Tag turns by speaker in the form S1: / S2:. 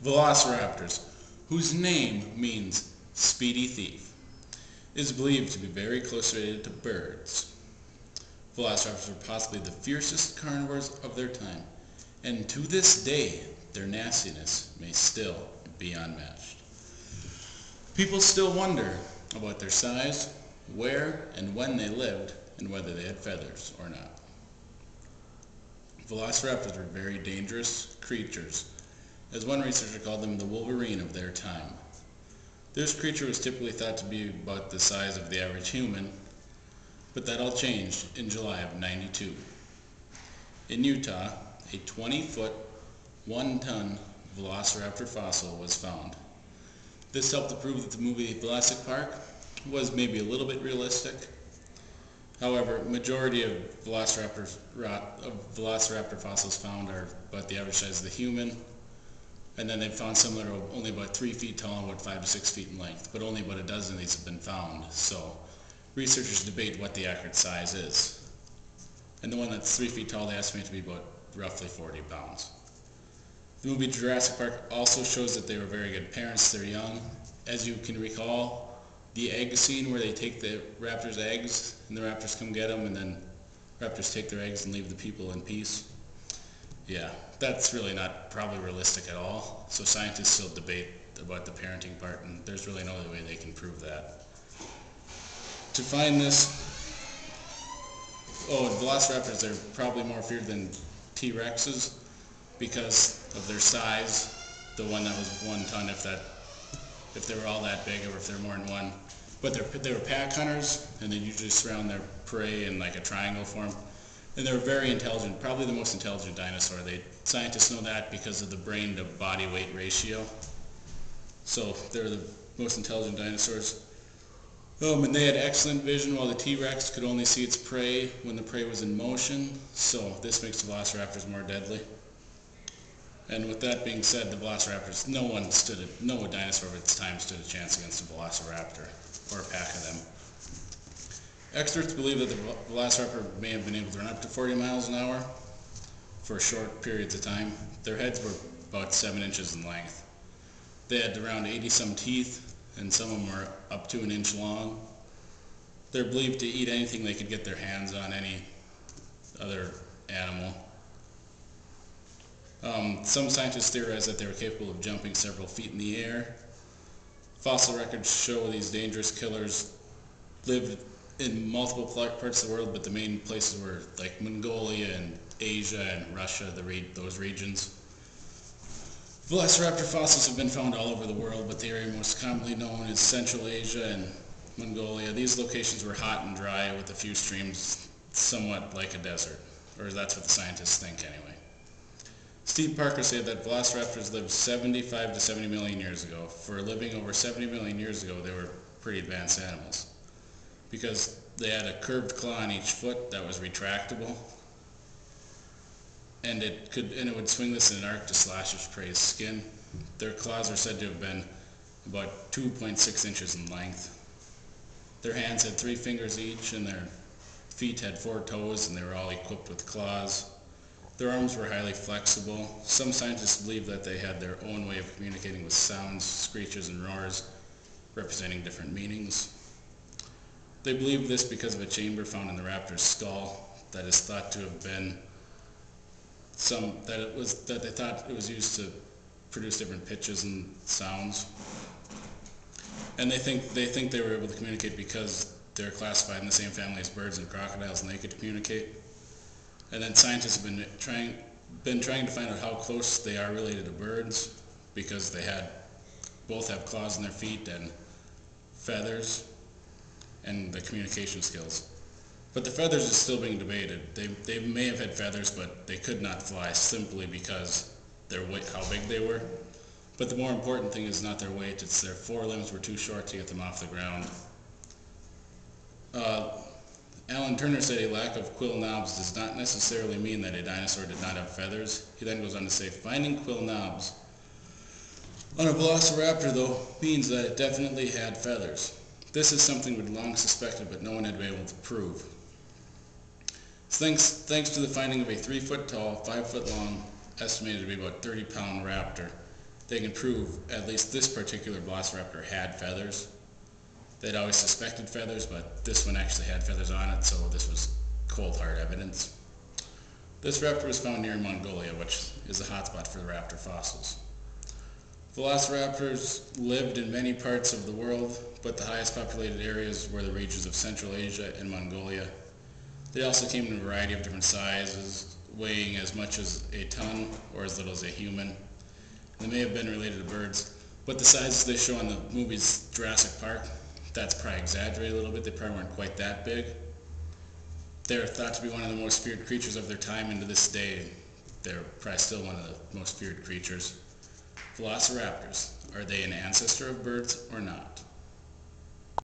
S1: Velociraptors, whose name means speedy thief, is believed to be very closely related to birds. Velociraptors were possibly the fiercest carnivores of their time, and to this day, their nastiness may still be unmatched. People still wonder about their size, where and when they lived, and whether they had feathers or not. Velociraptors were very dangerous creatures, as one researcher called them the Wolverine of their time. This creature was typically thought to be about the size of the average human, but that all changed in July of '92. In Utah, a 20-foot, 1-ton Velociraptor fossil was found. This helped to prove that the movie Jurassic Park was maybe a little bit realistic. However, majority of Velociraptor fossils found are about the average size of the human, and then they've found some that are only about 3 feet tall and about 5 to 6 feet in length, but only about a dozen of these have been found, so researchers debate what the accurate size is. And the one that's 3 feet tall they estimate to be about roughly 40 pounds. The movie Jurassic Park also shows that they were very good parents to their young. As you can recall, the egg scene where they take the raptors' eggs and the raptors come get them, and then raptors take their eggs and leave the people in peace. Yeah, that's really not probably realistic at all. So scientists still debate about the parenting part, and there's really no other way they can prove that. To find this, Velociraptors are probably more feared than T-Rexes because of their size. The one that was 1 ton, if they were all that big, or if they're more than one. But they were pack hunters, and they usually surround their prey in like a triangle form. And they're very intelligent, probably the most intelligent dinosaur. Scientists know that because of the brain to body weight ratio. So they're the most intelligent dinosaurs. And they had excellent vision, while the T-Rex could only see its prey when the prey was in motion. So this makes the Velociraptors more deadly. And with that being said, the Velociraptors, no dinosaur of its time stood a chance against a Velociraptor, or a pack of them. Experts believe that the Velociraptor may have been able to run up to 40 miles an hour for short periods of time. Their heads were about 7 inches in length. They had around 80-some teeth, and some of them were up to 1 inch long. They're believed to eat anything they could get their hands on, any other animal. Some scientists theorize that they were capable of jumping several feet in the air. Fossil records show these dangerous killers lived in multiple parts of the world, but the main places were like Mongolia and Asia and Russia, those regions. Velociraptor fossils have been found all over the world, but the area most commonly known is Central Asia and Mongolia. These locations were hot and dry with a few streams, somewhat like a desert, or that's what the scientists think anyway. Steve Parker said that Velociraptors lived 75 to 70 million years ago. For living over 70 million years ago, they were pretty advanced animals, because they had a curved claw on each foot that was retractable, and it would swing this in an arc to slash its prey's skin. Their claws are said to have been about 2.6 inches in length. Their hands had 3 fingers each, and their feet had 4 toes, and they were all equipped with claws. Their arms were highly flexible. Some scientists believe that they had their own way of communicating with sounds, screeches, and roars, representing different meanings. They believe this because of a chamber found in the raptor's skull that is thought to have been that they thought it was used to produce different pitches and sounds. And they think they were able to communicate because they're classified in the same family as birds and crocodiles, and they could communicate. And then scientists have been trying to find out how close they are related to birds, because they both have claws in their feet and feathers and the communication skills. But the feathers is still being debated. They may have had feathers, but they could not fly simply because how big they were. But the more important thing is not their weight, it's their forelimbs were too short to get them off the ground. Alan Turner said a lack of quill knobs does not necessarily mean that a dinosaur did not have feathers. He then goes on to say, finding quill knobs on a Velociraptor, though, means that it definitely had feathers. This is something we'd long suspected, but no one had been able to prove. Thanks to the finding of a 3 foot tall, 5 foot long, estimated to be about 30-pound raptor they can prove at least this particular Velociraptor had feathers. They'd always suspected feathers, but this one actually had feathers on it, so this was cold hard evidence. This raptor was found near Mongolia, which is a hotspot for the raptor fossils. Velociraptors lived in many parts of the world, but the highest populated areas were the regions of Central Asia and Mongolia. They also came in a variety of different sizes, weighing as much as a ton or as little as a human. They may have been related to birds, but the sizes they show in the movies Jurassic Park, that's probably exaggerated a little bit. They probably weren't quite that big. They're thought to be one of the most feared creatures of their time, and to this day, they're probably still one of the most feared creatures. Velociraptors, are they an ancestor of birds or not?